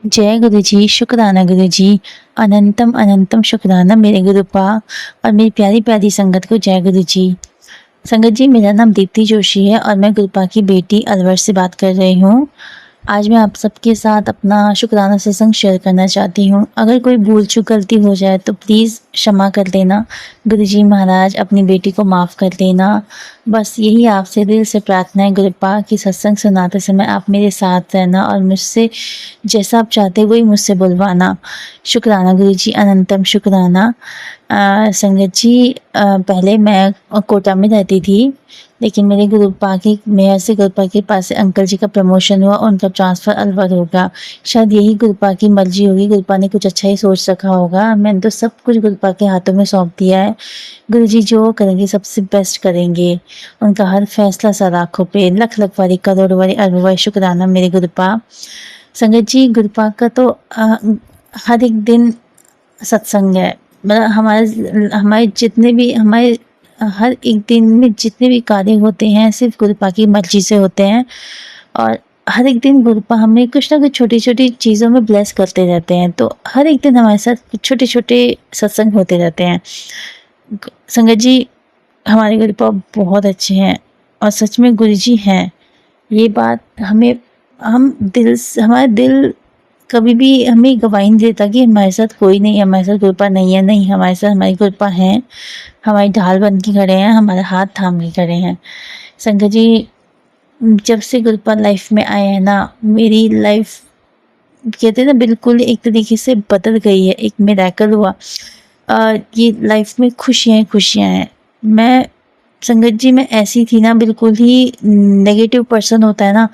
जय गुरु जी, शुक्राना गुरु जी। अनंतम अनंतम शुक्राना मेरे गुरुपा और मेरी प्यारी प्यारी संगत को जय गुरु जी। संगत जी, मेरा नाम दीप्ति जोशी है और मैं गुरुपा की बेटी अलवर से बात कर रही हूँ। आज मैं आप सबके साथ अपना शुक्राना सत्संग शेयर करना चाहती हूँ। अगर कोई भूल चूक गलती हो जाए तो प्लीज़ क्षमा कर देना। गुरुजी महाराज, अपनी बेटी को माफ़ कर देना। बस यही आपसे दिल से प्रार्थना है गुरुपा कि सत्संग सुनाते समय आप मेरे साथ रहना और मुझसे जैसा आप चाहते वही मुझसे बुलवाना। शुक्राना गुरुजी, अनंतम शुक्राना। संगत जी, पहले मैं कोटा में रहती थी, लेकिन मेरे गुरुपा की मेयर से गुरुपा के पास से अंकल जी का प्रमोशन हुआ, उनका ट्रांसफ़र अलवर होगा। शायद यही गुरुपा की मर्जी होगी, गुरुपा ने कुछ अच्छा ही सोच रखा होगा। मैंने तो सब कुछ गुरुपा के हाथों में सौंप दिया है। गुरुजी जो करेंगे सबसे बेस्ट करेंगे। उनका हर फैसला सर आँखों पे। लख लख वारी, करोड़ वारी, अरब वारी शुक्राना मेरे गुरुपा। संगत जी, गुरुपा का तो हर एक दिन सत्संग है। मतलब हमारे जितने भी हमारे हर एक दिन में जितने भी कार्य होते हैं सिर्फ गुरुपा की मर्जी से होते हैं। और हर एक दिन गुरुपा हमें कुछ ना कुछ छोटी छोटी चीज़ों में ब्लेस करते रहते हैं। तो हर एक दिन हमारे साथ छोटे छोटे सत्संग होते रहते हैं। संगत जी, हमारे गुरुपा बहुत अच्छे हैं और सच में गुरुजी हैं। ये बात हमारा दिल कभी भी हमें गवाही नहीं देता कि हमारे साथ कोई नहीं है, हमारे साथ गुरुपा नहीं है। नहीं, हमारे साथ हमारी गुरुपा हैं, हमारी ढाल बन के खड़े हैं, हमारा हाथ थाम के खड़े हैं। संगत जी, जब से गुरुपा लाइफ में आए हैं ना, मेरी लाइफ कहते हैं ना बिल्कुल एक तरीके से बदल गई है। एक मिरेकल हुआ। ये लाइफ में खुशियाँ ही खुशियाँ हैं। संगत जी, मैं ऐसी थी ना, बिल्कुल ही नेगेटिव पर्सन होता है ना,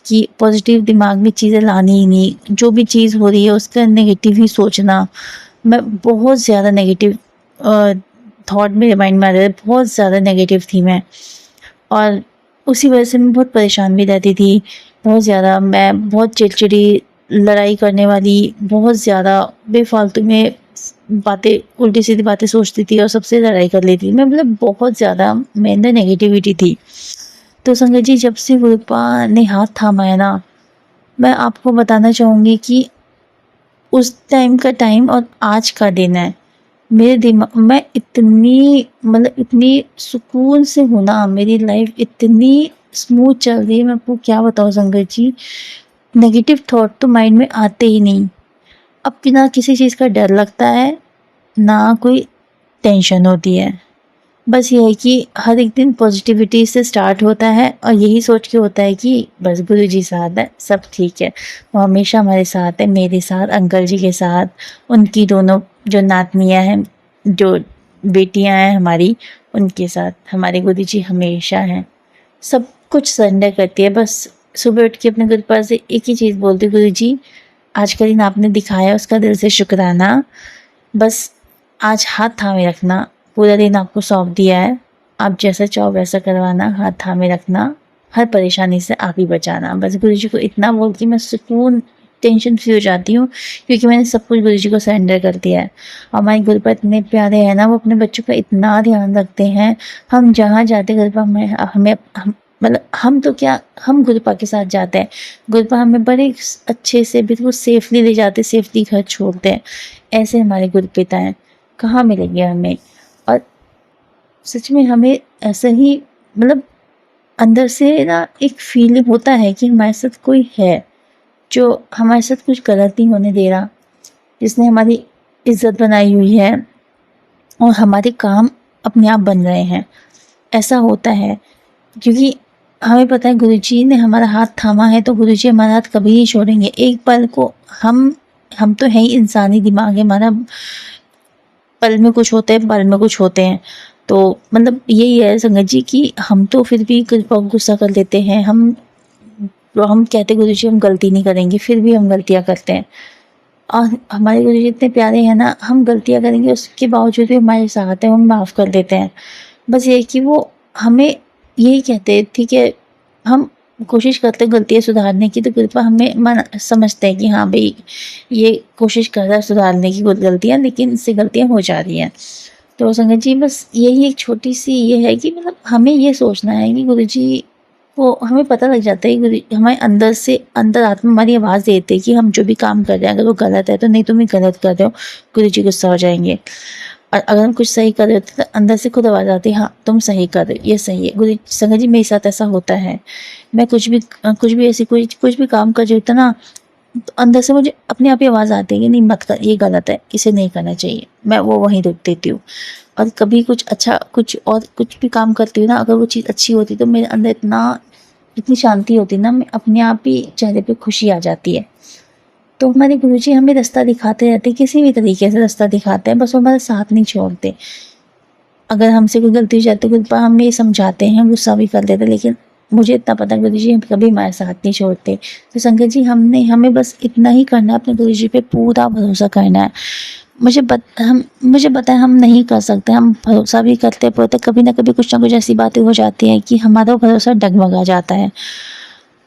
कि पॉजिटिव दिमाग में चीज़ें लानी ही नहीं। जो भी चीज़ हो रही है उसका नेगेटिव ही सोचना। मैं बहुत ज़्यादा नेगेटिव थॉट मेरे माइंड में आ रहे थे, बहुत ज़्यादा नेगेटिव थी मैं। और उसी वजह से मैं बहुत परेशान भी रहती थी, बहुत ज़्यादा। मैं बहुत चिड़चिड़ी, लड़ाई करने वाली, बहुत ज़्यादा बेफालतू में बातें, उल्टी सीधी बातें सोचती थी और सबसे लड़ाई कर लेती थी मैं। मतलब बहुत ज़्यादा मेरे अंदर नेगेटिविटी थी। तो संगत जी, जब से गुरुपा ने हाथ थामा है ना, मैं आपको बताना चाहूँगी कि उस टाइम का टाइम और आज का दिन है। मेरे दिमाग मैं इतनी सुकून से हूँ ना, मेरी लाइफ इतनी स्मूथ चल रही है, मैं आपको क्या बताऊँ संगत जी। नेगेटिव थॉट तो माइंड में आते ही नहीं। अब बिना किसी चीज़ का डर लगता है, ना कोई टेंशन होती है। बस ये है कि हर एक दिन पॉजिटिविटी से स्टार्ट होता है और यही सोच के होता है कि बस गुरुजी साथ है, सब ठीक है। वो हमेशा हमारे साथ है, मेरे साथ, अंकल जी के साथ, उनकी दोनों जो नातनियाँ हैं, जो बेटियाँ हैं हमारी, उनके साथ हमारे गुरुजी हमेशा हैं। सब कुछ सरेंडर करती है। बस सुबह उठ के अपने गुरुपा से एक ही चीज़ बोलती हूँ, गुरुजी आज का दिन आपने दिखाया उसका दिल से शुक्राना। बस आज हाथ थामे रखना, पूरा दिन आपको सौंप दिया है। आप जैसा चाहो वैसा करवाना, हाथ थामे रखना, हर परेशानी से आप ही बचाना। बस गुरुजी को इतना बोल के मैं सुकून, टेंशन फ्री हो जाती हूँ, क्योंकि मैंने सब कुछ गुरुजी को सरेंडर कर दिया है। और हमारे गुरुपा इतने प्यारे हैं ना, वो अपने बच्चों का इतना ध्यान रखते हैं। हम जहाँ जाते गुरुपा हम तो क्या, हम गुरुपा के साथ जाते हैं, गुरुपा हमें बड़े अच्छे से बिल्कुल सेफली ले जाते, सेफली घर छोड़ते हैं। ऐसे हमारे गुरुपिता हैं, कहाँ मिलेंगे हमें। और सच में हमें ऐसा ही, मतलब अंदर से ना एक फीलिंग होता है कि हमारे साथ कोई है, जो हमारे साथ कुछ गलत नहीं होने दे रहा, जिसने हमारी इज्जत बनाई हुई है और हमारे काम अपने आप बन रहे हैं। ऐसा होता है क्योंकि हमें पता है गुरुजी ने हमारा हाथ थामा है, तो गुरुजी हमारा हाथ कभी नहीं छोड़ेंगे। एक पल को हम तो है ही, इंसानी दिमाग है हमारा, पल में कुछ होते हैं, पल में कुछ होते हैं। तो मतलब यही है संगत जी कि हम तो फिर भी गुस्सा कर लेते हैं। हम कहते हैं गुरुजी हम गलती नहीं करेंगे, फिर भी हम गलतियाँ करते हैं। और हमारे गुरुजी इतने प्यारे हैं ना, हम गलतियाँ करेंगे उसके बावजूद भी हमारे साथ हैं, हम माफ़ कर देते हैं। बस ये है कि वो हमें यही कहते हैं, ठीक है, हम कोशिश करते हैं गलतियाँ सुधारने की, तो कृपा हमें समझते हैं कि हाँ भाई, ये कोशिश कर रहा है सुधारने की गलतियाँ, लेकिन इससे गलतियाँ हो जा रही हैं। तो संगत जी, बस यही एक छोटी सी ये है कि मतलब हमें ये सोचना है कि गुरुजी वो हमें पता लग जाता है, गुरु हमारे अंदर से अंदर आत्मा हमारी आवाज़ देती है कि हम जो भी काम कर रहे हैं अगर वो गलत है तो नहीं तुम ही गलत कर रहे हो, गुरु जी गुस्सा हो जाएंगे। और अगर हम कुछ सही कर रहे होते तो अंदर से खुद आवाज़ आती है, हाँ तुम सही कर रहे हो, ये सही है। गुरु संगत जी मेरे साथ ऐसा होता है, मैं कुछ भी ऐसी कुछ भी काम कर रही होता ना, तो अंदर से मुझे अपने आप ही आवाज़ आती है कि नहीं मत कर, ये गलत है, इसे नहीं करना चाहिए। मैं वो वहीं रोक देती हूँ। और कभी कुछ भी काम करती हूँ ना, अगर वो चीज़ अच्छी होती तो मेरे अंदर इतनी शांति होती ना, मैं अपने आप ही चेहरे पे खुशी आ जाती है। तो हमारे गुरुजी हमें रास्ता दिखाते रहते हैं, किसी भी तरीके से रास्ता दिखाते हैं, बस वो हमारा साथ नहीं छोड़ते। अगर हमसे कोई गलती हो जाती है गुरुपा हमें समझाते हैं, गुस्सा भी कर देते हैं, लेकिन मुझे इतना पता है गुरुजी कभी हमारे साथ नहीं छोड़ते। तो संगत जी हमें बस इतना ही करना है, अपने गुरुजी पे पूरा भरोसा करना है। मुझे पता है हम नहीं कर सकते, हम भरोसा भी करते कभी ना कभी कुछ ना कुछ ऐसी बातें हो जाती हैं कि हमारा भरोसा डगमगा जाता है।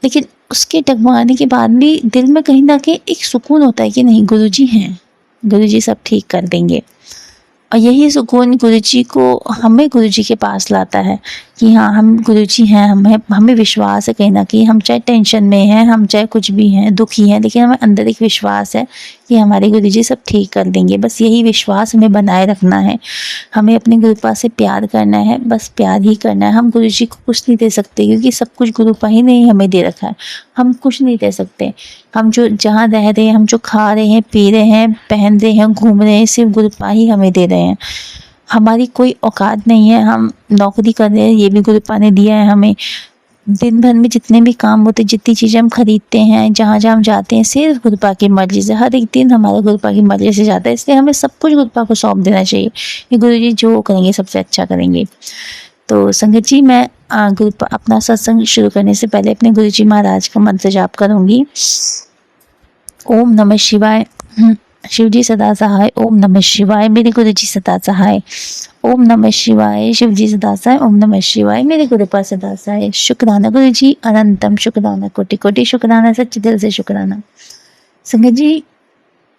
लेकिन उसके डगमगाने के बाद भी दिल में कहीं न कहीं एक सुकून होता है कि नहीं गुरुजी हैं, गुरुजी सब ठीक कर देंगे। और यही सुकून गुरुजी को हमें गुरुजी के पास लाता है कि हाँ हम गुरुजी हैं, हमें विश्वास है कहीं न कहीं, हम चाहे टेंशन में हैं, हम चाहे कुछ भी हैं, दुखी हैं, लेकिन हमें अंदर एक विश्वास है कि हमारे गुरुजी सब ठीक कर देंगे। बस यही विश्वास हमें बनाए रखना है। हमें अपने गुरुपा से प्यार करना है, बस प्यार ही करना है। हम गुरुजी को कुछ नहीं दे सकते क्योंकि सब कुछ गुरुपा ही ने ही हमें दे रखा है। हम कुछ नहीं दे सकते। हम जो जहाँ रह रहे हैं, हम जो खा रहे हैं, पी रहे हैं, पहन रहे हैं, घूम रहे हैं, सिर्फ गुरुपा ही हमें दे रहे हैं। हमारी कोई औकात नहीं है, हम नौकरी कर रहे हैं, ये भी गुरुपा ने दिया है हमें। दिन भर में जितने भी काम होते, जितनी चीज़ें हम खरीदते हैं, जहाँ-जहाँ हम जाते हैं, सिर्फ गुरुपा की मर्ज़ी से, हर एक दिन हमारा गुरुपा की मर्ज़ी से जाता है। इसलिए हमें सब कुछ गुरुपा को सौंप देना चाहिए कि गुरुजी जो करेंगे सबसे अच्छा करेंगे। तो संगत जी मैं गुरुपा अपना सत्संग शुरू करने से पहले अपने गुरुजी महाराज का मंत्र जाप करूँगी। ओम नमः शिवाय। शिव जी सदा सहाय। ओम नमः शिवाय। मेरे गुरुजी सदा सहाय। ओम नमः शिवाय। शिव जी सदा सहाय। ओम नमः शिवाय। मेरे गुरुपा सदा सहाय। शुक्राना गुरुजी, अनंतम शुक्राना, कोटि कोटि शुक्राना, सच्चे दिल से शुक्राना। संगत जी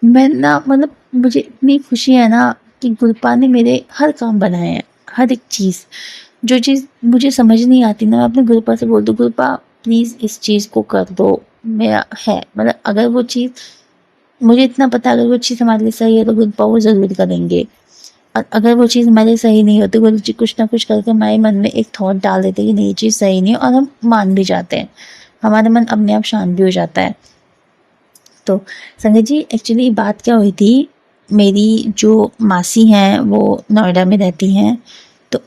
मैं ना मतलब मुझे इतनी खुशी है ना कि गुरुपा ने मेरे हर काम बनाए हैं, हर एक चीज़। जो चीज़ मुझे समझ नहीं आती ना, मैं अपने गुरुपा से बोल दूँ गुरुपा प्लीज़ इस चीज़ को कर दो, मेरा है मतलब अगर वो चीज़ मुझे इतना पता है अगर वो चीज़ हमारे लिए सही है तो गुरुपा वो ज़रूर करेंगे। और अगर वो चीज़ हमारे लिए सही नहीं होती, गुरुजी कुछ ना कुछ करके हमारे मन में एक थॉट डाल देते हैं कि नहीं ये चीज़ सही नहीं है और हम मान भी जाते हैं। हमारा मन अपने आप शांत भी हो जाता है। तो संगत जी एक्चुअली बात क्या हुई थी, मेरी जो मासी हैं वो नोएडा में रहती हैं। तो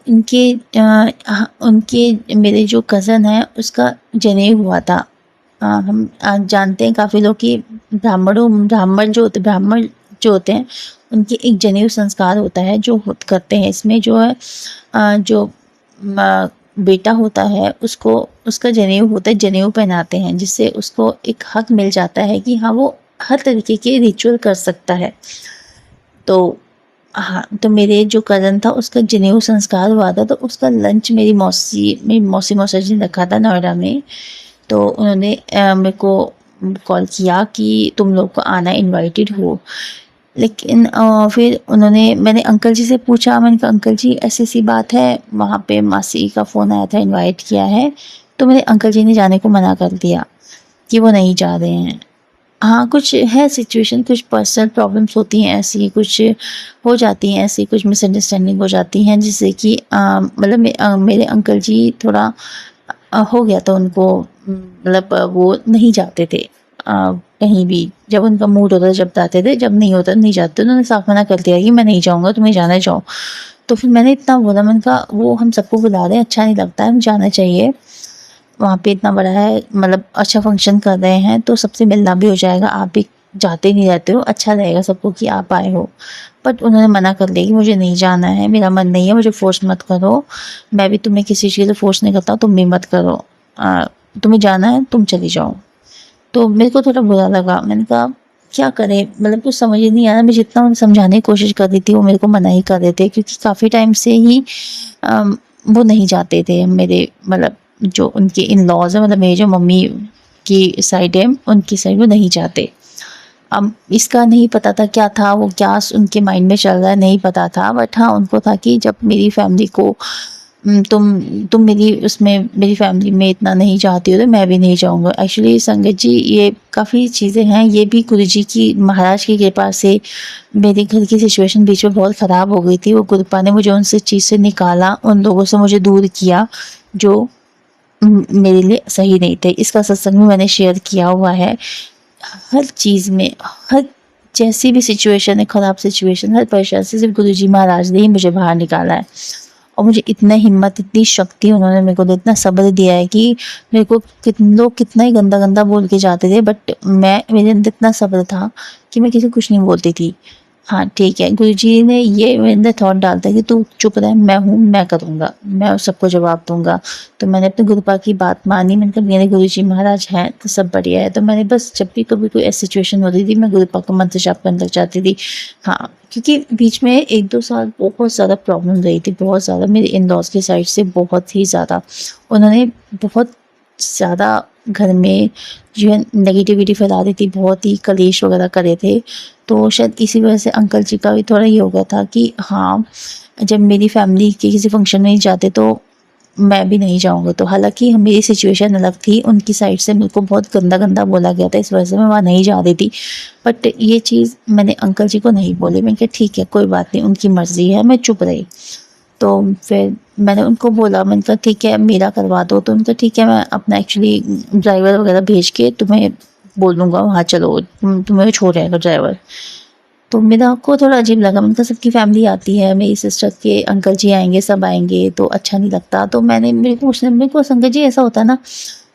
उनके मेरे जो कज़न हैं उसका जनेऊ हुआ था। हम जानते हैं काफ़ी लोग कि ब्राह्मण जो होते हैं उनके एक जनेऊ संस्कार होता है जो करते हैं। इसमें जो है जो बेटा होता है उसको उसका जनेऊ होता है, जनेऊ पहनाते हैं जिससे उसको एक हक मिल जाता है कि हाँ वो हर तरीके के रिचुअल कर सकता है। तो हाँ, तो मेरे जो कज़न था उसका जनेऊ संस्कार हुआ था, तो उसका लंच मेरी मौसी मौसा जी ने रखा था नोएडा में। तो उन्होंने मेरे को कॉल किया कि तुम लोग को आना, इनवाइटेड हो। लेकिन फिर मैंने अंकल जी से पूछा, मैंने कहा अंकल जी ऐसी-ऐसी बात है, वहाँ पे मासी का फ़ोन आया था, इनवाइट किया है। तो मेरे अंकल जी ने जाने को मना कर दिया कि वो नहीं जा रहे हैं। हाँ, कुछ है सिचुएशन, कुछ पर्सनल प्रॉब्लम्स होती हैं ऐसी, कुछ हो जाती हैं ऐसी, कुछ मिसअंडरस्टैंडिंग हो जाती हैं जिससे कि मतलब मेरे अंकल जी थोड़ा हो गया था उनको, मतलब वो नहीं जाते थे कहीं भी। जब उनका मूड होता था जब जाते थे, जब नहीं होता नहीं जाते। उन्होंने साफ मना कर दिया कि मैं नहीं जाऊँगा, तुम्हें जाना है जाओ। तो फिर मैंने इतना बोला, मैंने कहा वो हम सबको बुला रहे हैं, अच्छा नहीं लगता है, जाना चाहिए। वहाँ पे इतना बड़ा है, मतलब अच्छा फंक्शन कर रहे हैं तो सबसे मिलना भी हो जाएगा, आप भी जाते नहीं रहते हो, अच्छा लगेगा सबको कि आप आए हो। बट उन्होंने मना कर दिया कि मुझे नहीं जाना है, मेरा मन नहीं है, मुझे फ़ोर्स मत करो। मैं भी तुम्हें किसी चीज़ से फ़ोर्स नहीं करता, तुम भी मत करो। तुम्हें जाना है तुम चली जाओ। तो मेरे को थोड़ा बुरा लगा, मैंने कहा क्या करें, मतलब कुछ समझ ही नहीं आ रहा। मैं जितना उन्हें समझाने की कोशिश कर रही थी वो मेरे को मना ही कर रहे थे क्योंकि काफ़ी टाइम से ही वो नहीं जाते थे। मेरे मतलब जो उनके इन-लॉज़ हैं, मतलब मेरी जो मम्मी की साइड है उनकी साइड, वो नहीं जाते। अब इसका नहीं पता था क्या था, वो क्या उनके माइंड में चल रहा है नहीं पता था, बट हाँ उनको था कि जब मेरी फैमिली को तुम मेरी उसमें मेरी फैमिली में इतना नहीं चाहती हो तो मैं भी नहीं चाहूँगा। एक्चुअली संगत जी ये काफ़ी चीज़ें हैं, ये भी गुरु जी की महाराज की कृपा से मेरे घर की सिचुएशन बीच में बहुत ख़राब हो गई थी। वो गुरुपा ने मुझे उन चीज़ से निकाला, उन लोगों से मुझे दूर किया जो मेरे लिए सही नहीं थे। इसका सत्संग में मैंने शेयर किया हुआ है। हर चीज़ में, हर जैसी भी सिचुएशन है, ख़राब सिचुएशन, हर परेशानी से सिर्फ गुरुजी महाराज ने ही मुझे बाहर निकाला है। और मुझे इतना हिम्मत, इतनी शक्ति उन्होंने मेरे को इतना सब्र दिया है कि मेरे को लोग कितना ही गंदा बोल के जाते थे, बट मेरे अंदर इतना सब्र था कि मैं किसी को कुछ नहीं बोलती थी। हाँ ठीक है, गुरुजी ने ये मेरे अंदर थॉट डालता है कि तू चुप रह, मैं हूँ, मैं करूँगा, मैं सबको जवाब दूंगा। तो मैंने अपने गुरुपा की बात मानी। मैंने कहा मेरे गुरुजी महाराज हैं तो सब बढ़िया है। तो मैंने बस जब भी कभी कोई ऐसी सिचुएशन होती थी मैं गुरुपा का मंत्र जाप करने लग जाती थी। हाँ, क्योंकि बीच में 1-2 साल बहुत ज़्यादा प्रॉब्लम रही थी, बहुत ज़्यादा मेरे इन-लॉज़ की साइड से, बहुत ही ज़्यादा। उन्होंने बहुत ज़्यादा घर में जो है नेगेटिविटी फैला दी थी, बहुत ही कलेश वगैरह करे थे। तो शायद इसी वजह से अंकल जी का भी थोड़ा ये हो गया था कि हाँ, जब मेरी फैमिली के किसी फंक्शन में नहीं जाते तो मैं भी नहीं जाऊँगा। तो हालाँकि मेरी सिचुएशन अलग थी, उनकी साइड से मेरे को बहुत गंदा बोला गया था, इस वजह से मैं वहाँ नहीं जा रही थी। बट ये चीज़ मैंने अंकल जी को नहीं बोली। मैंने कहा ठीक है, कोई बात नहीं, उनकी मर्ज़ी है, मैं चुप रही। तो फिर मैंने उनको बोला, मैंने कहा ठीक है मेरा करवा दो। तो उनका ठीक है, मैं अपना एक्चुअली ड्राइवर वगैरह भेज के तुम्हें बोल दूँगा वहाँ चलो, तुम्हें छोड़ आएगा ड्राइवर। तो मेरा को थोड़ा अजीब लगा। मैंने कहा सबकी फैमिली आती है, मेरी सिस्टर के अंकल जी आएँगे, सब आएँगे तो अच्छा नहीं लगता। तो मेरे को संगत जी ऐसा होता है ना,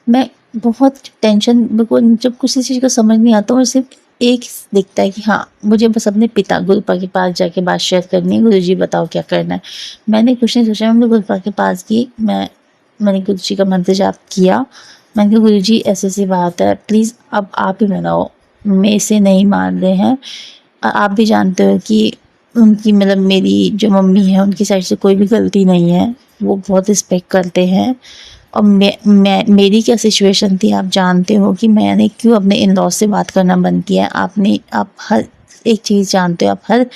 मैं बहुत टेंशन, मेरे को जब किसी चीज़ को समझ नहीं आता, मुझे सिर्फ एक दिखता है कि हाँ, मुझे बस अपने पिता गुरुपा के पास जाके बात शेयर करनी है, गुरुजी बताओ क्या करना है। मैंने कुछ नहीं सोचा, मैंने गुरुपा के पास गई, मैंने गुरुजी का मंत्र जाप किया। मैंने कहा गुरुजी ऐसी-ऐसी बात है, प्लीज़ अब आप ही मनाओ, मेरे से नहीं मान रहे हैं। आप भी जानते हो कि उनकी मतलब मेरी जो मम्मी है उनकी साइड से कोई भी गलती नहीं है, वो बहुत रिस्पेक्ट करते हैं। और मेरी क्या सिचुएशन थी आप जानते हो कि मैंने क्यों अपने इन-लॉज़ से बात करना बंद किया है। आप हर एक चीज़ जानते हो, आप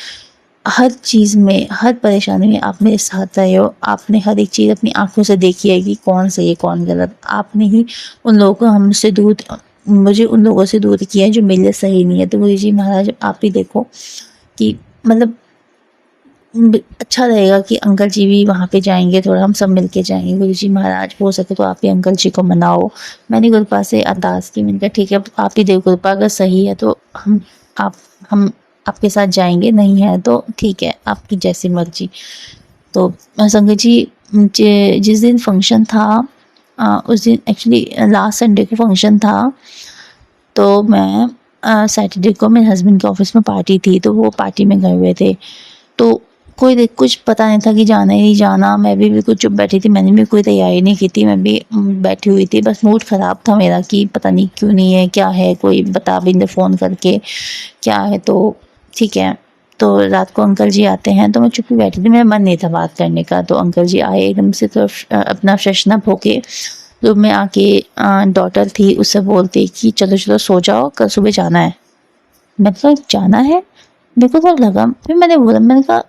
हर चीज़ में, हर परेशानी में आप मेरे साथ रहे हो। आपने हर एक चीज़ अपनी आँखों से देखी है कि कौन सही है, कौन गलत। आपने ही उन लोगों को मुझे उन लोगों से दूर किया है जो मेरे लिए सही नहीं है। तो गुरुजी महाराज आप ही देखो कि मतलब अच्छा रहेगा कि अंकल जी भी वहाँ पे जाएँगे, थोड़ा हम सब मिल के जाएँगे। गुरुजी महाराज हो सके तो आप ही अंकल जी को मनाओ। मैंने गुरुपा से अरदास की, मैंने कहा ठीक है आप ही देखो, गुरुपा अगर सही है तो आप हम आपके साथ जाएँगे, नहीं है तो ठीक है, आपकी जैसी मर्ज़ी। तो संगत जी जिस दिन फंक्शन था उस दिन एक्चुअली लास्ट संडे को फंक्शन था। तो मैं सैटरडे को मेरे हस्बैंड के ऑफिस में पार्टी थी, तो वो पार्टी में गए हुए थे। तो कुछ पता नहीं था कि जाना ही नहीं जाना। मैं भी बिल्कुल चुप बैठी थी, मैंने भी कोई तैयारी नहीं की थी, मैं भी बैठी हुई थी। बस मूड ख़राब था मेरा कि पता नहीं क्यों नहीं है, क्या है, कोई बता भी नहीं फ़ोन करके क्या है। तो ठीक है, तो रात को अंकल जी आते हैं तो मैं चुप ही बैठी थी, मेरा मन नहीं था बात करने का। तो अंकल जी आए एकदम से, तो अपना फ्रेशन अप होके रूम में आके डॉटर थी उससे बोलते कि चलो सो जाओ, कल सुबह जाना है। मतलब जाना है? मेरे को तो लगा, फिर मैंने कहा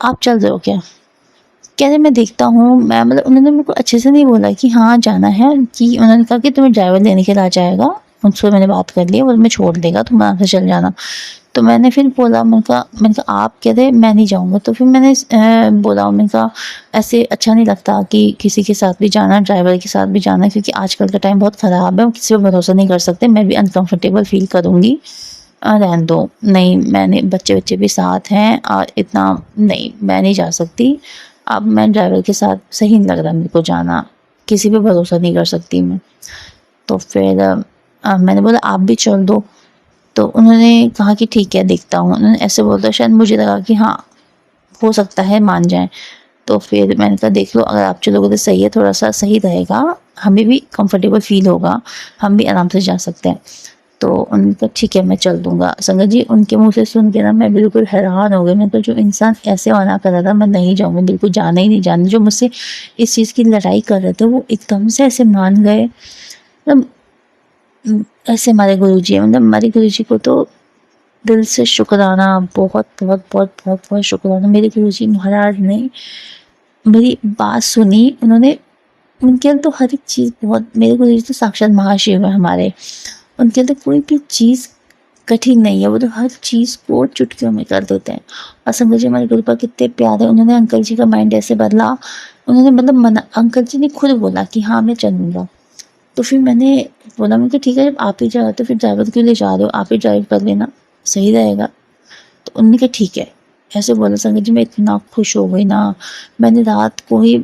आप चल रहे हो क्या? कह रहे मैं देखता हूँ। मैं मतलब उन्होंने मेरे को अच्छे से नहीं बोला कि हाँ जाना है, कि उन्होंने कहा कि तुम्हें ड्राइवर लेने के लिए आ जाएगा, उनसे मैंने बात कर ली, वो तुम्हें छोड़ देगा, तुम आराम से चल जाना। तो मैंने फिर बोला, मैंने कहा आप कह रहे मैं नहीं जाऊँगा। तो फिर मैंने बोला, मैंने कहा ऐसे अच्छा नहीं लगता कि किसी के साथ भी जाना, ड्राइवर के साथ भी जाना, क्योंकि आजकल का टाइम बहुत ख़राब है, किसी पर भरोसा नहीं कर सकते, मैं भी अनकम्फर्टेबल फ़ील करूँगी। रहने दो, नहीं मैंने बच्चे भी साथ हैं और इतना नहीं, मैं नहीं जा सकती। अब मैं ड्राइवर के साथ सही नहीं लग रहा मेरे को जाना, किसी पे भरोसा नहीं कर सकती मैं। तो फिर मैंने बोला आप भी चल दो। तो उन्होंने कहा कि ठीक है देखता हूँ। उन्होंने ऐसे बोला, शायद मुझे लगा कि हाँ हो सकता है मान जाएँ। तो फिर मैंने कहा देख लो, अगर आप चलोगे तो सही है, थोड़ा-सा सही रहेगा, हमें भी कंफर्टेबल फ़ील होगा, हम भी आराम से जा सकते हैं। तो उन्होंने कहा ठीक है मैं चल दूँगा। संगत जी उनके मुँह से सुन के ना मैं बिल्कुल हैरान हो गई। मैं तो जो इंसान ऐसे मना कर रहा था मैं नहीं जाऊँगी, बिल्कुल जाना ही नहीं जाना, जो मुझसे इस चीज़ की लड़ाई कर रहे थे वो एकदम से ऐसे मान गए। मतलब ऐसे हमारे गुरुजी हैं, मतलब हमारे गुरुजी को तो दिल से शुक्राना, बहुत शुक्राना। मेरे गुरुजी महाराज ने मेरी बात सुनी उन्होंने। उनके अंदर तो हर एक चीज़ बहुत, मेरे गुरुजी तो साक्षात महाशिव है हमारे। उनके अंदर कोई भी चीज़ कठिन नहीं है, वो तो हर चीज़ को चुटकियों में कर देते हैं। और संगत जी हमारे गुरुपा कितने प्यारे, उन्होंने अंकल जी का माइंड ऐसे बदला। उन्होंने मतलब मना, अंकल जी ने खुद बोला कि हाँ मैं चलूँगा। तो फिर मैंने बोला, मैं कि ठीक है जब आप ही जा रहे हो तो फिर ड्राइवर क्यों ले जा रहे हो, आप ही ड्राइव कर लेना, सही रहेगा। तो उन्होंने कहा ठीक है, ऐसे बोला। संगत जी मैं इतना खुश हो गई ना, मैंने रात को ही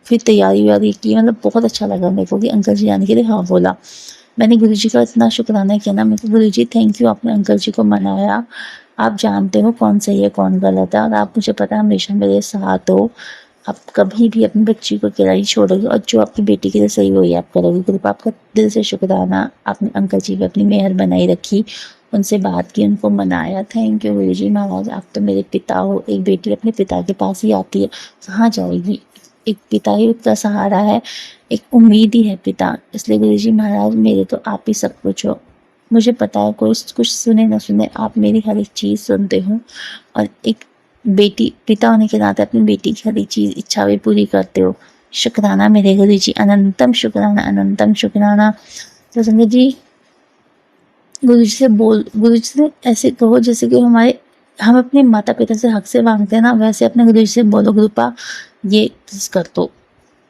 फिर तैयारी व्यारी की, मतलब बहुत अच्छा लगा मेरे को कि अंकल जी आने के लिए हाँ बोला। मैंने गुरुजी का इतना शुक्राना किया ना, मेरे को गुरुजी थैंक यू, आपने अंकल जी को मनाया। आप जानते हो कौन सही है कौन गलत है, और आप मुझे पता है हमेशा मेरे साथ हो। आप कभी भी अपनी बच्ची को अकेला नहीं छोड़ोगे, और जो आपकी बेटी के लिए सही वही आप करोगे। गुरुपा आपका दिल से शुक्राना, आपने अंकल जी पे अपनी मेहर बनाई रखी, उनसे बात की, उनको मनाया। थैंक यू गुरुजी महाराज, आप तो मेरे पिता हो। एक बेटी अपने पिता के पास ही आती है, कहाँ जाएगी, एक पिता ही उसका सहारा है, एक उम्मीद ही है पिता। इसलिए गुरुजी महाराज मेरे तो आप ही सब कुछ हो। मुझे पता है कोई कुछ सुने ना सुने, आप मेरी हर एक चीज़ सुनते हो, और एक बेटी पिता होने के नाते अपनी बेटी की हर एक चीज़ इच्छा भी पूरी करते हो। शुक्राना मेरे गुरुजी, अनंतम शुक्राना, अनंतम शुक्राना। तो संगत जी गुरुजी से ऐसे कहो जैसे कि हम अपने माता पिता से हक से मांगते हैं ना, वैसे अपने गुरुजी से बोलो, गुरुपा ये प्लीज कर दो,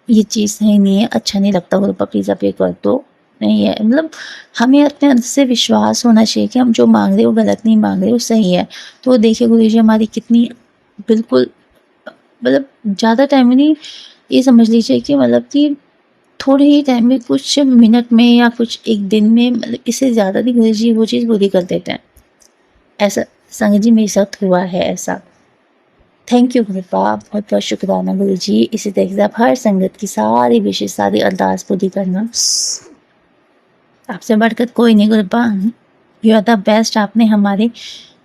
ये चीज़ सही नहीं है, अच्छा नहीं लगता, गुरुपा प्लीज आप ये कर दो। नहीं है मतलब, हमें अपने अंदर से विश्वास होना चाहिए कि हम जो मांग रहे हैं वो गलत नहीं मांग रहे, वो सही है। तो देखिए गुरुजी हमारी कितनी, बिल्कुल मतलब ज़्यादा टाइम में नहीं, ये समझ लीजिए कि मतलब कि थोड़े ही टाइम में, कुछ मिनट में या कुछ एक दिन में, मतलब इससे ज़्यादा नहीं, गुरुजी वो चीज़ पूरी कर देते हैं। ऐसा संगत जी मेरे साथ हुआ है ऐसा। थैंक यू गुरुपा, बहुत बहुत शुक्राना गुरुजी। इसी तरीके से आप हर संगत की सारी विशेष सारी अरदास पूरी करना। आपसे बढ़कर कोई नहीं गुरुपा, यू आर द बेस्ट। आपने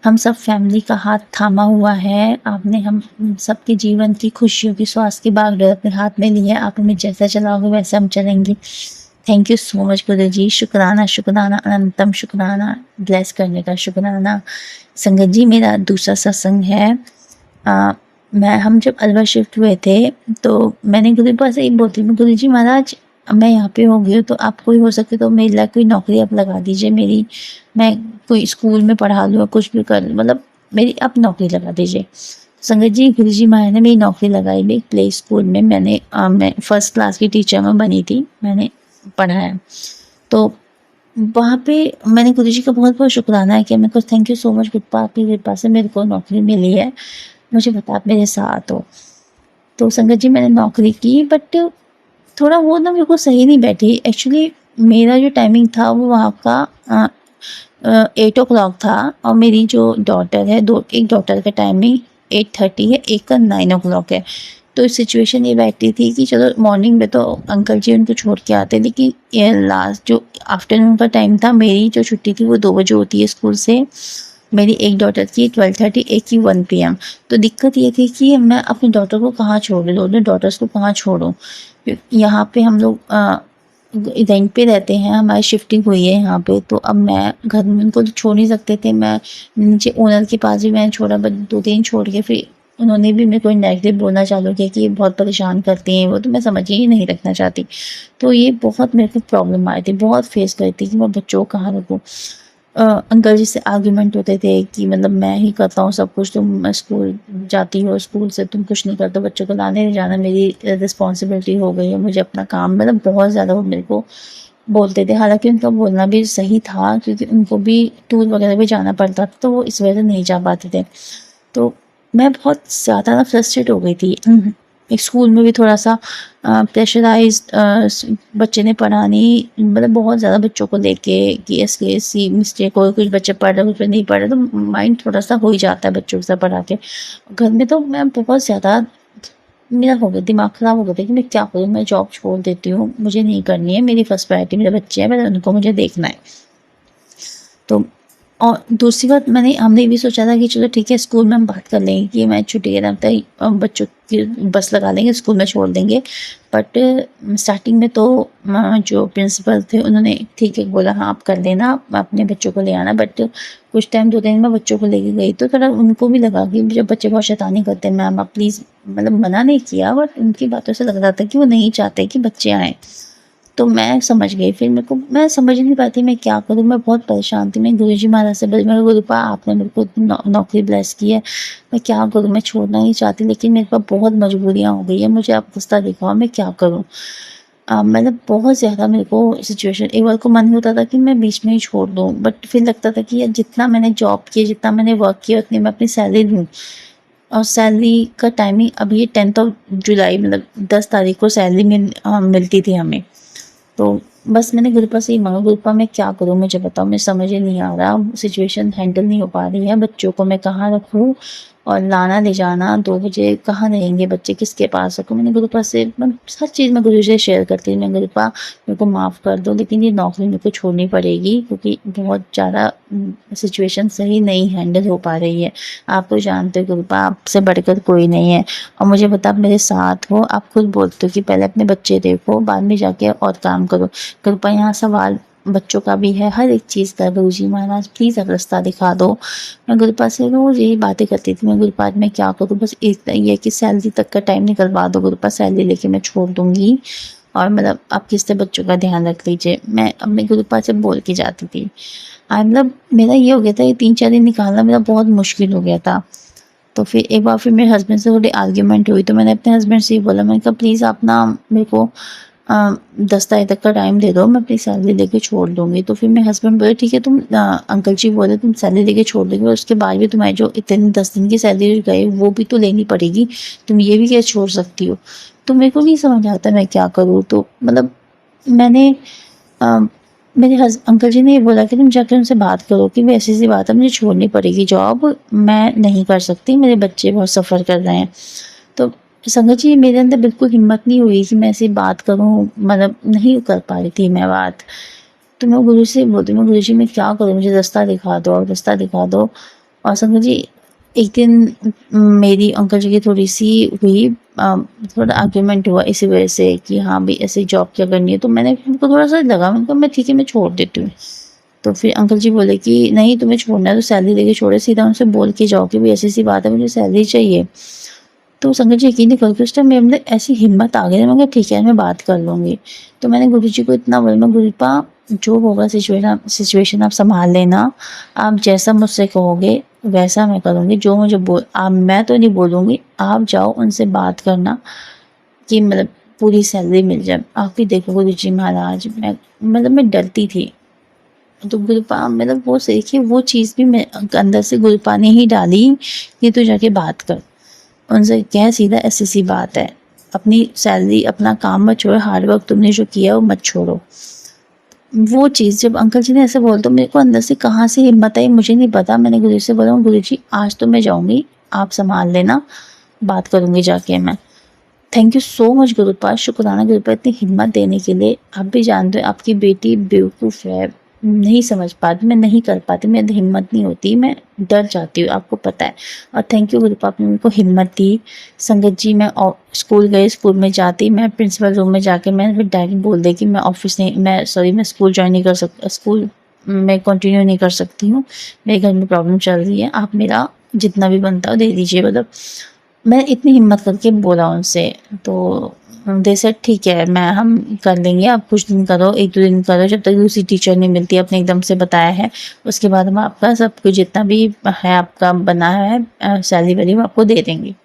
हम सब फैमिली का हाथ थामा हुआ है, आपने हम सबके जीवन की खुशियों की, स्वास्थ्य की बागडोर अपने हाथ में ली है। आप हमें जैसा चलाओगे वैसे हम चलेंगे। थैंक यू सो मच गुरुजी, शुक्राना शुक्राना, अनंतम शुक्राना, ब्लेस करने का शुक्राना। संगत जी मेरा दूसरा सत्संग है, हम जब अलवर शिफ्ट हुए थे तो मैंने गुरुपा से ही बोलती, मैं गुरुजी महाराज मैं यहाँ पे हो गई हूँ, तो आप कोई हो सके तो मेरे लिए कोई नौकरी आप लगा दीजिए, मेरी मैं कोई स्कूल में पढ़ा लूँ, कुछ भी कर लूँ, मतलब मेरी आप नौकरी लगा दीजिए। संगत जी गुरुजी महाराज ने मेरी नौकरी लगाई, मेरी प्ले स्कूल में। मैं फर्स्ट क्लास की टीचर में बनी थी, मैंने पढ़ाया। तो वहाँ पे मैंने गुरुजी का बहुत बहुत शुक्राना किया, मेरे को थैंक यू सो मच गुरुपा, आपकी कृपा से मेरे को नौकरी मिली है, मुझे पता आप मेरे साथ हो। तो संगत जी मैंने नौकरी की, बट थोड़ा वो ना मेरे को सही नहीं बैठी। एक्चुअली मेरा जो टाइमिंग था वो वहाँ का 8 o'clock था, और मेरी जो डॉटर है, एक डॉटर का टाइमिंग 8:30 है, एक का 9 o'clock है। तो सिचुएशन ये बैठती थी कि चलो मॉर्निंग में तो अंकल जी उनको छोड़ के आते, लेकिन ये लास्ट जो आफ्टरनून का टाइम था, मेरी जो छुट्टी थी वो 2 बजे होती है स्कूल से। मेरी एक डॉटर की 12:30, एक की 1 PM। तो दिक्कत ये थी कि मैं अपनी डॉटर को कहाँ छोड़ूँ, दोनों डॉटर्स को कहाँ छोड़ूँ। यहाँ पे हम लोग रेंट पे रहते हैं, हमारी शिफ्टिंग हुई है यहाँ पे, तो अब मैं घर में उनको तो छोड़ नहीं सकते थे। मैं नीचे ओनर के पास भी मैंने छोड़ा, बट 2-3 छोड़ के फिर उन्होंने भी मेरे को नेगेटिव बोलना चालू किया कि ये बहुत परेशान करती हैं वो, तो मैं समझ ही नहीं रखना चाहती। तो ये बहुत मेरे को प्रॉब्लम आई थी, बहुत फेस करी थी कि मैं बच्चों को कहाँ रखूँ। अंकल जी से आर्ग्यूमेंट होते थे कि मतलब मैं ही करता हूँ सब कुछ, तुम स्कूल जाती हो, स्कूल से तुम कुछ नहीं करते, बच्चों को लाने ले जाना मेरी रिस्पॉन्सिबिलिटी हो गई है, मुझे अपना काम, मतलब बहुत ज़्यादा वो मेरे को बोलते थे। हालांकि उनका बोलना भी सही था, क्योंकि उनको भी टूर वगैरह भी जाना पड़ता था, तो वो इस वजह से नहीं जा पाते थे। तो मैं बहुत ज़्यादा ना फ्रस्ट्रेट हो गई थी। एक स्कूल में भी थोड़ा सा प्रेशराइज्ड बच्चे ने पढ़ानी, मतलब बहुत ज़्यादा बच्चों को लेके कि ऐसी मिस्टेक हो, कुछ बच्चे पढ़ रहे कुछ नहीं पढ़ रहे, तो माइंड थोड़ा सा हो ही जाता है बच्चों के साथ पढ़ा के। घर में तो मैं बहुत ज़्यादा, मेरा हो गया दिमाग ख़राब हो गया था कि मैं क्या करूँ, मैं जॉब छोड़ देती हूँ, मुझे नहीं करनी है, मेरी फर्स्ट प्रायोरिटी मेरे बच्चे हैं, मैं उनको मुझे देखना है। तो और दूसरी बात हमने ये भी सोचा था कि चलो ठीक है, स्कूल में हम बात कर लेंगे कि मैं छुट्टी के टाइम तक बच्चों की बस लगा लेंगे, स्कूल में छोड़ देंगे। बट स्टार्टिंग में तो जो प्रिंसिपल थे उन्होंने ठीक है बोला, हाँ आप कर लेना, आप अपने बच्चों को ले आना। बट कुछ टाइम 2 दिन में बच्चों को लेके गई तो थोड़ा उनको भी लगा कि जब बच्चे बहुत शैतानी करते हैं, मैम आप प्लीज़, मना नहीं किया, बट उनकी बातों से लग रहा था कि वो नहीं चाहते कि बच्चे आएँ। तो मैं समझ गई, फिर मेरे को, मैं समझ नहीं पाती मैं क्या करूँ, मैं बहुत परेशान थी। मैं गुरुजी महाराज से बोली, मैं गुरुपा आपने मेरे को नौकरी ब्लेस की है, मैं क्या करूँ, मैं छोड़ना नहीं चाहती लेकिन मेरे पास बहुत मजबूरियाँ हो गई है, मुझे आप रास्ता दिखाओ, मैं क्या करूँ। बहुत ज़्यादा मेरे को सिचुएशन, एक बार को मन होता था कि मैं बीच में ही छोड़ दूँ, बट फिर लगता था कि यार जितना मैंने जॉब किया, जितना मैंने वर्क किया, उतनी मैं अपनी सैलरी लूँ। और सैलरी का टाइमिंग, अब ये 10th जुलाई, 10 तारीख को सैलरी मिलती थी हमें। तो बस मैंने गुरुपा से ही मांगा, गुरुपा मैं क्या करूँ मुझे बताओ, मुझे समझ ही नहीं आ रहा, सिचुएशन हैंडल नहीं हो पा रही है, बच्चों को मैं कहाँ रखूँ और लाना ले जाना 2 बजे कहाँ रहेंगे बच्चे, किसके पास रखूँ। मैंने गुरुपा से हर चीज़ मैं गुरु से शेयर करती हूँ, मैं गुरुपा मेरे को माफ़ कर दो लेकिन ये नौकरी मेरे को छोड़नी पड़ेगी क्योंकि बहुत ज़्यादा सिचुएशन सही नहीं हैंडल हो पा रही है। आप तो जानते हो गुरुपा, आपसे बढ़कर कोई नहीं है और मुझे पता आप मेरे साथ हो, आप खुद बोलते हो कि पहले अपने बच्चे देखो, बाद में जाके और काम करो। कृपया यहाँ सवाल बच्चों का भी है, हर एक चीज़ का। गुरुजी महाराज प्लीज़ अब रास्ता दिखा दो। मैं गुरुपा से रोज़ यही बातें करती थी, मैं गुरुपा मैं क्या करूँ, बस इतना ही है कि सैलरी तक का टाइम निकलवा दो गुरुपा, सैलरी लेके मैं छोड़ दूँगी और आप किससे बच्चों का ध्यान रख लीजिए। मैं अपने गुरुपा से बोल के जाती थी। मेरा ये हो गया था, ये 3-4 दिन निकालना मेरा बहुत मुश्किल हो गया था। तो फिर एक बार फिर मेरे हस्बैंड से थोड़ी आर्ग्यूमेंट हुई तो मैंने अपने हस्बैंड से ही बोला, मैंने कहा प्लीज़ आप ना मेरे को 10 तारीख तक का टाइम दे दो, मैं अपनी सैलरी लेके छोड़ दूँगी। तो फिर मेरे हस्बैंड बोले ठीक है, तुम अंकल जी बोले तुम सैलरी लेके छोड़ दोगे और उसके बाद भी तुम्हारी जो इतनी 10 दिन की सैलरी गई वो भी तो लेनी पड़ेगी, तुम ये भी कैसे छोड़ सकती हो। तो मेरे को नहीं समझ आता मैं क्या करूँ। तो मैंने अ, मेरे अंकल जी ने ये बोला कि तुम जाकर उनसे बात करो कि भाई ऐसी-ऐसी बात है, मुझे छोड़नी पड़ेगी जॉब, मैं नहीं कर सकती, मेरे बच्चे बहुत सफ़र कर रहे हैं। तो संगत जी मेरे अंदर बिल्कुल हिम्मत नहीं हुई कि मैं ऐसे बात करूँ, नहीं कर पा रही थी मैं बात। तो मैं गुरु से बोलती हूँ, गुरुजी मैं क्या करूँ, मुझे रास्ता दिखा दो, रास्ता दिखा दो। और संगत जी एक दिन मेरी अंकल जी की थोड़ी-सी हुई, थोड़ा आर्ग्यूमेंट हुआ इसी वजह से कि हाँ भाई ऐसे जॉब क्या करनी है, तो उनको थोड़ा-सा लगा, मैंने कहा मैं ठीक है मैं छोड़ देती हूँ। तो फिर अंकल जी बोले कि नहीं तुम्हें छोड़ना है तो सैलरी लेके छोड़ो, सीधा उनसे बोल के जाओ कि भाई ऐसी-ऐसी बात है, मुझे सैलरी चाहिए। तो संगत जी यकीन नहीं करोगे उस टाइम मेरे अंदर ऐसी हिम्मत आ गई, मैंने कहा ठीक है मैं बात कर लूँगी। तो मैंने गुरुजी को इतना बोला, मैं गुरुपा जो होगा सिचुएशन आप सँभाल लेना, आप जैसा मुझसे कहोगे वैसा मैं करूँगी, जो मुझे मैं तो नहीं बोलूँगी, आप जाओ उनसे बात करना कि पूरी सैलरी मिल जाए। आप भी देखो गुरुजी महाराज, मैं डरती थी। तो गुरुपा वो देखिए वो चीज़ भी मैं अंदर से गुरुपा ने ही डाली कि तू जाके बात कर। उनसे कह सीधा ऐसी-सी बात है। अपनी सैलरी, अपना काम मत छोड़ो, हार्ड वर्क तुमने जो किया वो मत छोड़ो। वो चीज़ जब अंकल जी ने ऐसे बोला तो मेरे को अंदर से कहाँ से हिम्मत आई मुझे नहीं पता। मैंने गुरुजी से बोला, गुरुजी आज तो मैं जाऊँगी, आप सँभाल लेना, बात करूँगी जाके मैं। Thank you so much Gurupad, शुक्राना गुरुपाद इतनी हिम्मत देने के लिए। आप भी जानते हो आपकी बेटी बेवकूफ़ है, नहीं समझ पाती, मैं नहीं कर पाती, मेरे अंदर हिम्मत नहीं होती, मैं डर जाती हूँ, आपको पता है। और थैंक यू गुरुपाद, आपने मेरे को हिम्मत दी। संगत जी मैं स्कूल गई, स्कूल में जाती मैं प्रिंसिपल रूम में जाके मैं फिर डायरेक्ट बोल दी कि मैं स्कूल जॉइन नहीं कर सकती, स्कूल मैं कंटिन्यू नहीं कर सकती हूँ, मेरे घर में प्रॉब्लम चल रही है, आप मेरा जितना भी बनता है दे दीजिए। मैं इतनी हिम्मत करके बोला उनसे, तो दे सेड ठीक है हम कर लेंगे, आप कुछ दिन करो, 1-2 दिन करो, जब तक दूसरी टीचर नहीं मिलती, आपने एकदम से बताया है, उसके बाद हम आपका सब कुछ जितना भी है आपका बना है सैलरी वैलरी वो आपको दे देंगे।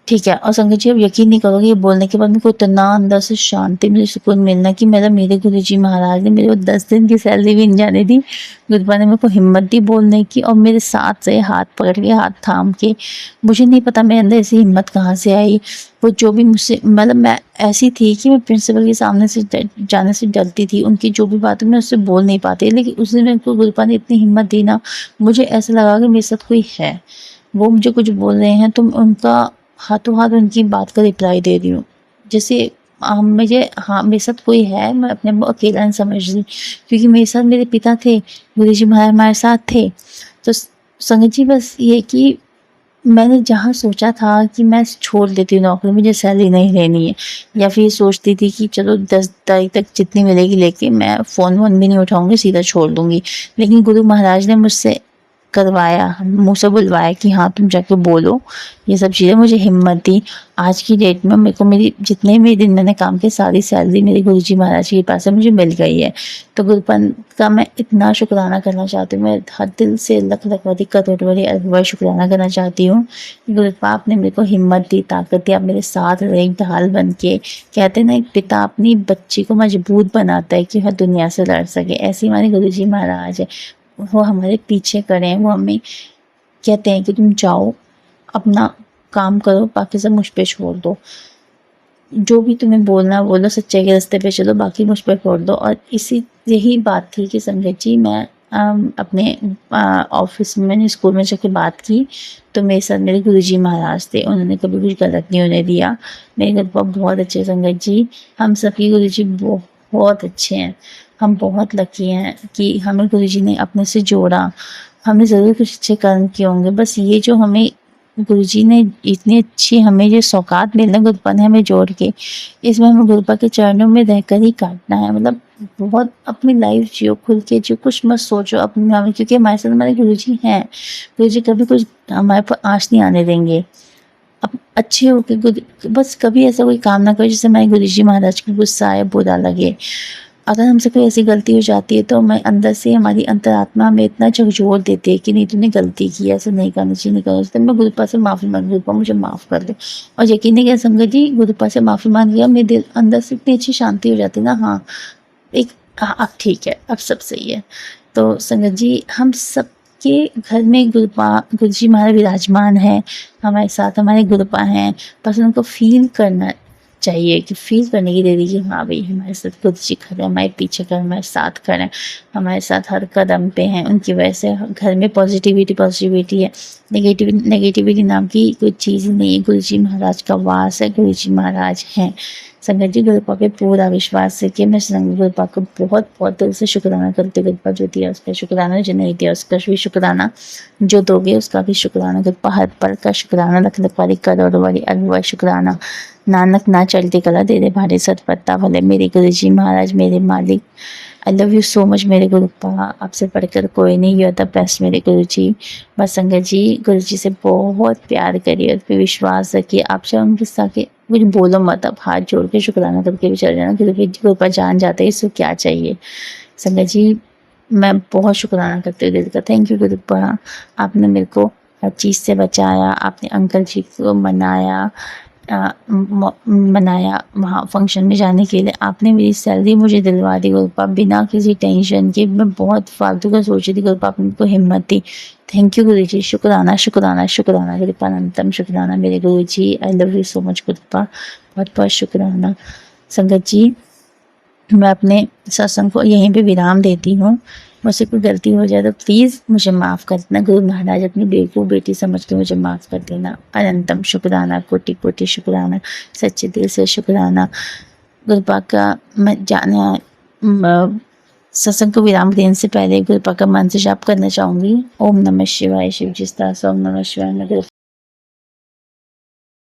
ठीक है। और संगत जी आप यकीन नहीं करोगे, ये बोलने के बाद मेरे को इतना अंदर से शांति मिली, सुकून मिलना कि मेरे गुरुजी महाराज ने मेरे को 10 दिन की सैलरी भी नहीं जाने दी। गुरुपा ने मेरे को हिम्मत दी बोलने की और मेरे साथ से हाथ पकड़ के, हाथ थाम के, मुझे नहीं पता मेरे अंदर ऐसी हिम्मत कहाँ से आई। वो जो भी मुझसे मैं ऐसी थी कि मैं प्रिंसिपल के सामने से जाने से डरती थी, उनकी जो भी बातें मैं उससे बोल नहीं पाती, लेकिन उस दिन मेरे को गुरुपा ने इतनी हिम्मत दी ना, मुझे ऐसा लगा कि मेरे साथ कोई है, वो मुझे कुछ बोल रहे हैं तो उनका हाथों हाथ उनकी बात का रिप्लाई दे रही हूँ। जैसे मुझे हाँ, मेरे साथ कोई है, मैं अपने आप को अकेला नहीं समझ रही, क्योंकि मेरे साथ मेरे पिता थे, गुरुजी महाराज हमारे साथ थे। तो संगत जी बस ये कि मैंने जहाँ सोचा था कि मैं छोड़ देती हूँ नौकरी, मुझे सैलरी नहीं लेनी है, या फिर सोचती थी कि चलो 10 तारीख तक जितनी मिलेगी लेके मैं फ़ोन वोन भी नहीं उठाऊँगी, सीधा छोड़ दूँगी। लेकिन गुरु महाराज ने मुझसे करवाया, मुँह से बुलवाया कि हाँ तुम जाके बोलो, ये सब चीज़ें मुझे हिम्मत दी। आज की डेट में मेरे को मेरी जितने भी दिन मैंने काम किए सारी सैलरी मेरे गुरुजी महाराज की कृपा से मुझे मिल गई है। तो गुरुपंथ का मैं इतना शुक्राना करना चाहती हूँ, मैं हर दिल से लख-लख करोड़ अरब शुक्राना करना चाहती हूँ। गुरुपा आपने मेरे को हिम्मत दी, ताकत दी, आप मेरे साथ रहे एक ढाल बन के। कहते हैं ना, एक पिता अपनी बच्ची को मजबूत बनाता है कि हर दुनिया से लड़ सके, ऐसे ही हमारे गुरुजी महाराज है। वो हमारे पीछे खड़े हैं, वो हमें कहते हैं कि तुम जाओ अपना काम करो, बाकी सब मुझ पे छोड़ दो, जो भी तुम्हें बोलना बोलो, सच्चाई के रास्ते पे चलो, बाकी मुझ पे छोड़ दो। और इसी यही बात थी कि संगत जी मैं अपने ऑफिस में, मैंने स्कूल में जाके बात की, तो मेरे साथ मेरे गुरुजी महाराज थे, उन्होंने कभी कुछ गलत नहीं होने दिया। मेरे घर पर बहुत अच्छे संगत जी, हम सबके गुरुजी बहुत अच्छे हैं। हम बहुत लकी हैं कि हमें गुरुजी ने अपने से जोड़ा। हमने ज़रूर कुछ अच्छे कर्म किए होंगे, बस ये जो हमें गुरुजी ने इतनी अच्छी हमें जो सौगात मिली ना गुरुपा ने हमें जोड़ के, इसमें हमें गुरुपा के चरणों में रहकर ही काटना है। मतलब बहुत अपनी लाइफ जियो, खुल के जियो, कुछ मत सोचो अपने में, क्योंकि हमारे साथ हमारे गुरुजी हैं। गुरुजी कभी कुछ हमारे पर आँच नहीं आने देंगे। अब अच्छे होके बस कभी ऐसा कोई काम ना करो जिससे हमारे गुरुजी महाराज को गुस्सा आए, बुरा लगे। अगर हमसे कोई ऐसी गलती हो जाती है तो हमें अंदर से हमारी अंतरात्मा हमें इतना झकझोर देती है कि नहीं तूने गलती की, ऐसा नहीं करना चाहिए, नहीं करना चाहिए। तो मैं गुरुपा से माफ़ी मांग, गुरुपा मुझे माफ़ कर दो। और यकीन नहीं, क्या संगत जी, गुरुपा से माफ़ी मांग लिया, मेरे दिल अंदर से इतनी अच्छी शांति हो जाती है ना। हाँ, एक हाँ, अब ठीक है, अब सब सही है। तो संगत जी, हम सबके घर में गुरुजी महाराज विराजमान है, हमारे साथ हमारे गुरुपा हैं, बस उनको फील करना चाहिए, कि फील करने की दे दीजिए, हाँ भाई हमारे साथ गुरुजी खड़े हैं, हमारे पीछे खड़े, हमारे साथ खड़े हैं, हमारे साथ हर कदम पे हैं। उनकी वजह से घर में पॉजिटिविटी है। नेगेटिविटी नाम की कोई चीज़ नहीं है। गुरुजी महाराज का वास है, गुरुजी महाराज हैं। संगत जी, गुरुपा पे पूरा विश्वास है कि मैं गुरुपा को बहुत बहुत दिल से शुक्राना करती हूँ। गुरुपा जो दिया उसका शुक्राना, जो नहीं दिया उसका भी शुक्राना, जो दोगे उसका भी शुक्राना। गुरुपा हर पल का शुक्राना, लख लख वाली करोड़ वाली अरब शुक्राना। नानक ना चलती कला दे दे भारे सतपत्ता भले, मेरे गुरुजी महाराज मेरे मालिक। आई लव यू सो मच मेरे गुरुपा, आपसे पढ़कर कोई नहीं, यू आर द बेस्ट मेरे गुरुजी। बस संगत जी, गुरुजी से बहुत प्यार करिए, उस पर विश्वास रखिए। आप चाहे उनके साथ कुछ बोलो मत, अब हाथ जोड़ के शुक्राना करके भी चल जाना, क्योंकि गुरुपा जान जाते हैं इसको क्या चाहिए। संगत जी, मैं बहुत शुक्राना करती हूँ दिल का। थैंक यू गुरुपा, आपने मेरे को हर चीज़ से बचाया, आपने अंकल जी को मनाया वहाँ फंक्शन में जाने के लिए, आपने मेरी सैलरी मुझे दिलवा दी गुरुपा, बिना किसी टेंशन के। मैं बहुत फालतू का सोच रही थी, गुरुपा आपने मेरे को हिम्मत दी। थैंक यू गुरु जी, शुक्राना शुक्राना शुक्राना, गुरुपा अनंतम शुक्राना मेरे गुरु जी। I love you so much गुरुपा, बहुत बहुत शुक्राना। संगत जी, मैं अपने सत्संग को यहीं पे विराम देती हूँ। मुझसे कोई गलती हो जाए तो प्लीज़ मुझे माफ़ कर देना। गुरु महाराज अपनी बेवकूफ़ बेटी समझ के मुझे माफ़ कर देना। अनंतम शुक्राना, कोटि कोटि शुक्राना, सच्चे दिल से शुक्राना। गुरुपा का मैं सत्संग को विराम देने से पहले गुरुपा का मंत्र जाप करना चाहूँगी। ओम नमः शिवाय। शिव जिस तरह से ओम नमः शिवाय मैं